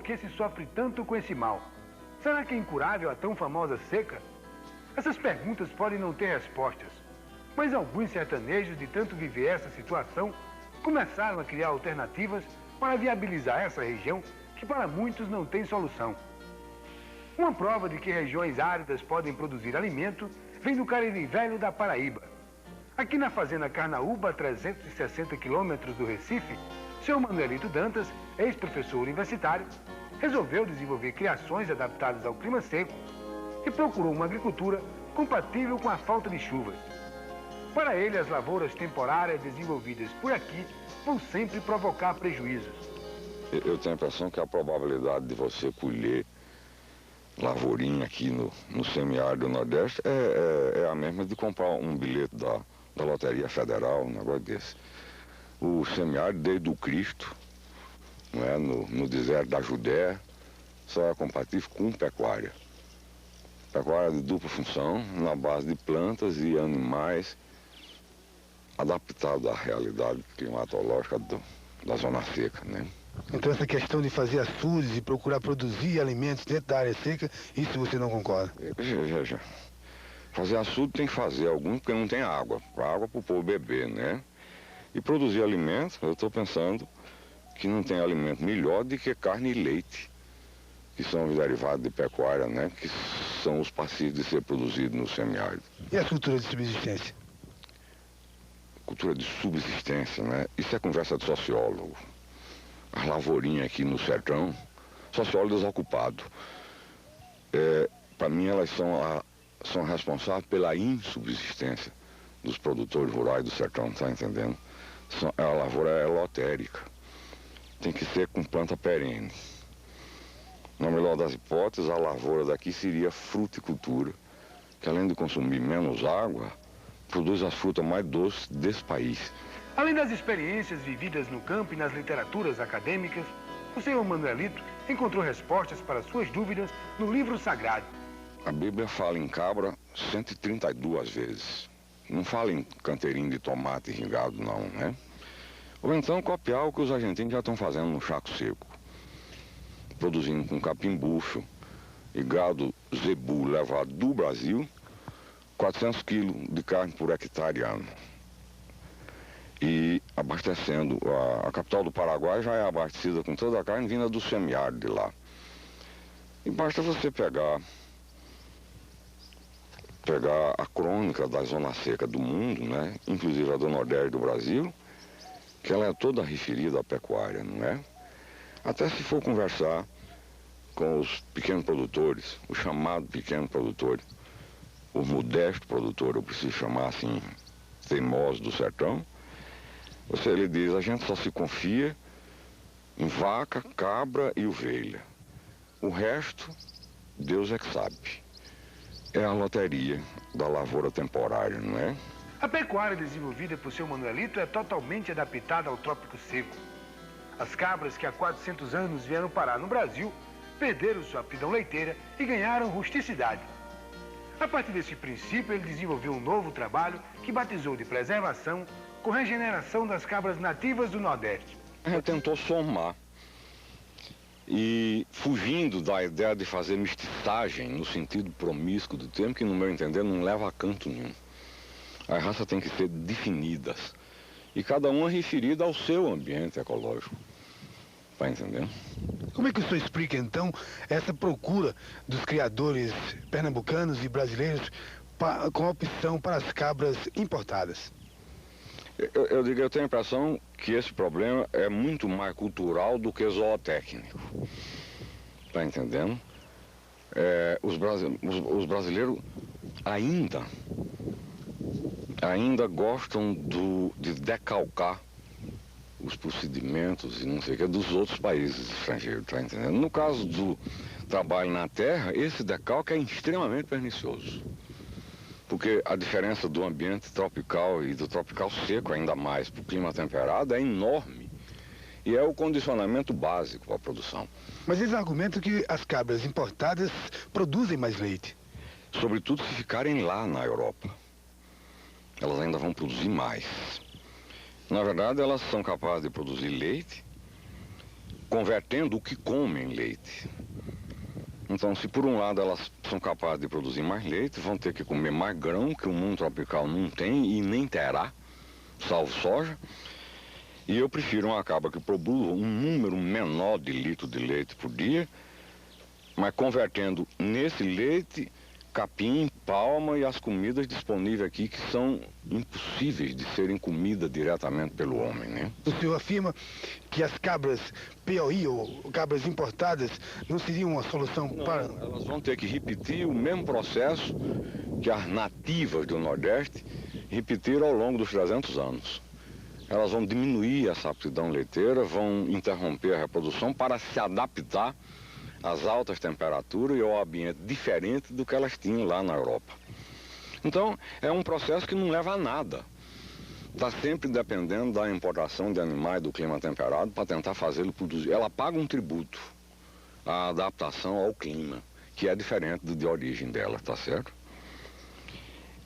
que se sofre tanto com esse mal? Será que é incurável a tão famosa seca? Essas perguntas podem não ter respostas, mas alguns sertanejos, de tanto viver essa situação, começaram a criar alternativas para viabilizar essa região que para muitos não tem solução. Uma prova de que regiões áridas podem produzir alimento vem do Cariri Velho da Paraíba. Aqui na fazenda Carnaúba, a 360 quilômetros do Recife, seu Manuelito Dantas, ex-professor universitário, resolveu desenvolver criações adaptadas ao clima seco e procurou uma agricultura compatível com a falta de chuvas. Para ele, as lavouras temporárias desenvolvidas por aqui vão sempre provocar prejuízos. Eu tenho a impressão que a probabilidade de você colher lavourinha aqui no semiárido do Nordeste é a mesma de comprar um bilhete da Loteria Federal, um negócio desse. O semiárido, desde o Cristo, não é, no deserto da Judéia, só é compatível com pecuária. Pecuária de dupla função, na base de plantas e animais, adaptado à realidade climatológica da zona seca, né? Então essa questão de fazer açudes e procurar produzir alimentos dentro da área seca, isso você não concorda? Veja, fazer açude tem que fazer algum, porque não tem água para o povo beber, né? E produzir alimentos, eu estou pensando que não tem alimento melhor do que carne e leite, que são os derivados de pecuária, né? Que são os passíveis de ser produzidos no semiárido. E a cultura de subsistência? Cultura de subsistência, né? Isso é conversa de sociólogo. As lavourinhas aqui no sertão, sociólogo desocupado. Para mim, elas são responsáveis pela insubsistência dos produtores rurais do sertão, tá entendendo? A lavoura é lotérica. Tem que ser com planta perene. Na melhor das hipóteses, a lavoura daqui seria fruticultura, que além de consumir menos água, produz as frutas mais doces desse país. Além das experiências vividas no campo e nas literaturas acadêmicas, o senhor Manuelito encontrou respostas para suas dúvidas no livro sagrado. A Bíblia fala em cabra 132 vezes. Não fala em canteirinho de tomate irrigado, não, né? Ou então copiar o que os argentinos já estão fazendo no chaco seco. Produzindo com capim bucho e gado zebu levado do Brasil, 400 quilos de carne por hectare ano. E abastecendo, a capital do Paraguai já é abastecida com toda a carne vinda do semiárido de lá. E basta você pegar a crônica da zona seca do mundo, né? Inclusive a do Nordeste do Brasil, que ela é toda referida à pecuária, não é? Até se for conversar com os pequenos produtores, o chamado pequeno produtor, o modesto produtor, eu preciso chamar assim, teimoso do sertão, ele diz, a gente só se confia em vaca, cabra e ovelha. O resto, Deus é que sabe. É a loteria da lavoura temporária, não é? A pecuária desenvolvida por seu Manuelito é totalmente adaptada ao trópico seco. As cabras que há 400 anos vieram parar no Brasil perderam sua aptidão leiteira e ganharam rusticidade. A partir desse princípio, ele desenvolveu um novo trabalho que batizou de preservação com regeneração das cabras nativas do Nordeste. Ele tentou somar e fugindo da ideia de fazer mestiçagem no sentido promíscuo do termo, que no meu entender não leva a canto nenhum. As raças têm que ser definidas e cada uma referida ao seu ambiente ecológico. Tá entendendo? Como é que o senhor explica, então, essa procura dos criadores pernambucanos e brasileiros com a opção para as cabras importadas? Eu tenho a impressão que esse problema é muito mais cultural do que zootécnico. Tá entendendo? Os brasileiros ainda gostam de decalcar os procedimentos e não sei o que dos outros países estrangeiros, tá entendendo? No caso do trabalho na terra, esse decalque é extremamente pernicioso. Porque a diferença do ambiente tropical e do tropical seco, ainda mais para o clima temperado, é enorme. E é o condicionamento básico para a produção. Mas eles argumentam que as cabras importadas produzem mais leite. Sobretudo se ficarem lá na Europa. Elas ainda vão produzir mais. Na verdade, elas são capazes de produzir leite convertendo o que comem em leite. Então, se por um lado elas são capazes de produzir mais leite, vão ter que comer mais grão, que o mundo tropical não tem e nem terá, salvo soja. E eu prefiro uma cabra que produza um número menor de litros de leite por dia, mas convertendo nesse leite capim, palma e as comidas disponíveis aqui que são impossíveis de serem comidas diretamente pelo homem, né? O senhor afirma que as cabras POI ou cabras importadas não seriam uma solução para... Elas vão ter que repetir o mesmo processo que as nativas do Nordeste repetiram ao longo dos 300 anos. Elas vão diminuir essa aptidão leiteira, vão interromper a reprodução para se adaptar às altas temperaturas e ao ambiente diferente do que elas tinham lá na Europa. Então, é um processo que não leva a nada. Está sempre dependendo da importação de animais do clima temperado para tentar fazê-lo produzir. Ela paga um tributo à adaptação ao clima, que é diferente do de origem dela, tá certo?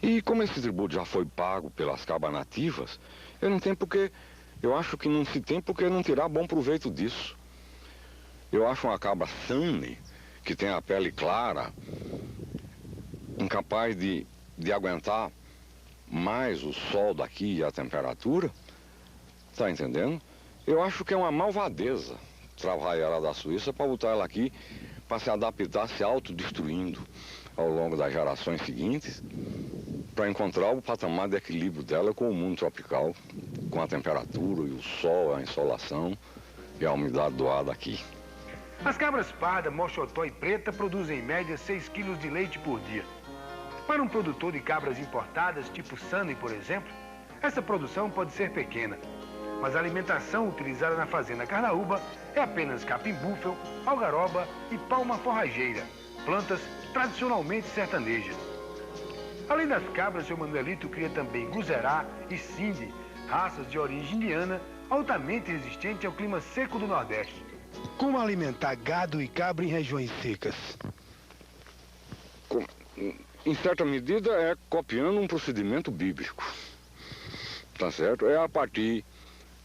E como esse tributo já foi pago pelas cabras nativas, eu acho que não se tem porque não tirar bom proveito disso. Eu acho uma cabra sane, que tem a pele clara, incapaz de aguentar mais o sol daqui e a temperatura, tá entendendo? Eu acho que é uma malvadeza travar ela da Suíça para botar ela aqui para se adaptar, se autodestruindo ao longo das gerações seguintes, para encontrar o patamar de equilíbrio dela com o mundo tropical, com a temperatura e o sol, a insolação e a umidade do ar daqui. As cabras parda, mochotó e preta produzem em média 6 quilos de leite por dia. Para um produtor de cabras importadas, tipo Sunny, por exemplo, essa produção pode ser pequena. Mas a alimentação utilizada na fazenda Carnaúba é apenas capim-búfalo, algaroba e palma forrageira, plantas tradicionalmente sertanejas. Além das cabras, seu Manuelito cria também guzerá e sindi, raças de origem indiana altamente resistentes ao clima seco do Nordeste. Como alimentar gado e cabra em regiões secas? Em certa medida é copiando um procedimento bíblico, tá certo? É a partir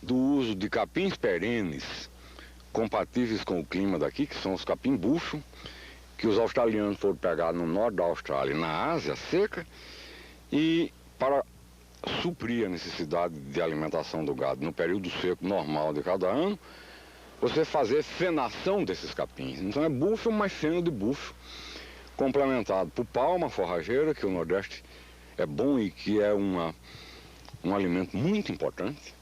do uso de capins perenes compatíveis com o clima daqui, que são os capim-bucho, que os australianos foram pegar no norte da Austrália e na Ásia seca, e para suprir a necessidade de alimentação do gado no período seco normal de cada ano, você fazer fenação desses capins. Então é búfalo mais feno de búfalo, complementado por palma forrageira, que o Nordeste é bom e que é um alimento muito importante,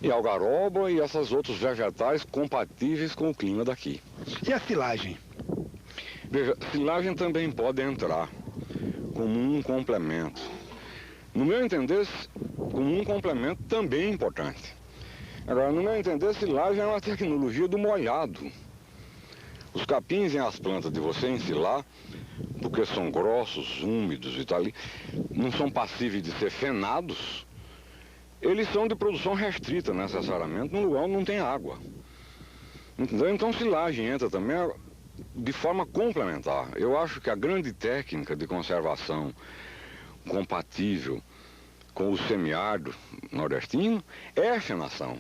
e algaroba e esses outros vegetais compatíveis com o clima daqui. E a silagem? Veja, silagem também pode entrar como um complemento. No meu entender, como um complemento também importante. Agora, no meu entender, silagem é uma tecnologia do molhado. Os capins e as plantas de você ensilar, porque são grossos, úmidos e tal, não são passíveis de ser fenados, eles são de produção restrita necessariamente, num lugar onde não tem água. Entendeu? Então silagem entra também de forma complementar. Eu acho que a grande técnica de conservação compatível com o semiárido nordestino é a fenação,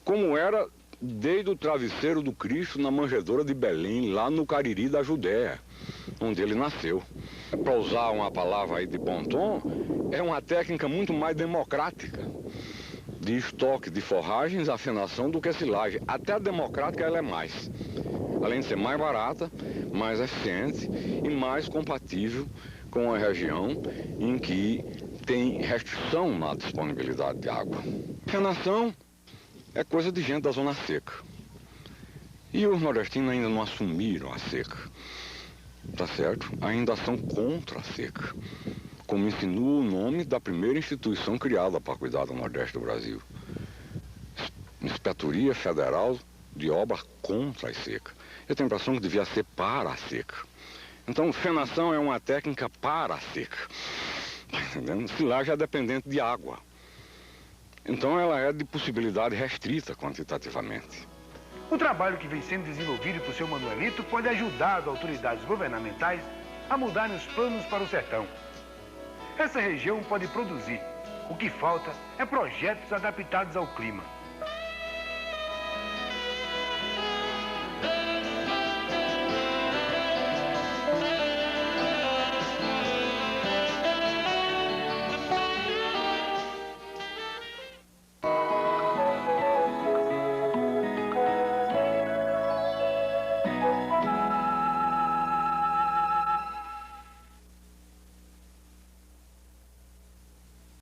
como era desde o travesseiro do Cristo na manjedoura de Belém, lá no Cariri da Judéia, onde ele nasceu. Para usar uma palavra aí de bom tom, é uma técnica muito mais democrática de estoque de forragens, a fenação, do que a silagem. Até a democrática ela é mais. Além de ser mais barata, mais eficiente e mais compatível com a região em que tem restrição na disponibilidade de água. Fenação é coisa de gente da zona seca. E os nordestinos ainda não assumiram a seca, tá certo? Ainda são contra a seca, como insinua o nome da primeira instituição criada para cuidar do Nordeste do Brasil. Inspetoria Federal de Obras contra a seca. Eu tenho a impressão que devia ser para a seca. Então, fenação é uma técnica para a seca. Tá entendendo? Silagem é dependente de água. Então ela é de possibilidade restrita quantitativamente. O trabalho que vem sendo desenvolvido por seu Manuelito pode ajudar as autoridades governamentais a mudarem os planos para o sertão. Essa região pode produzir. O que falta é projetos adaptados ao clima.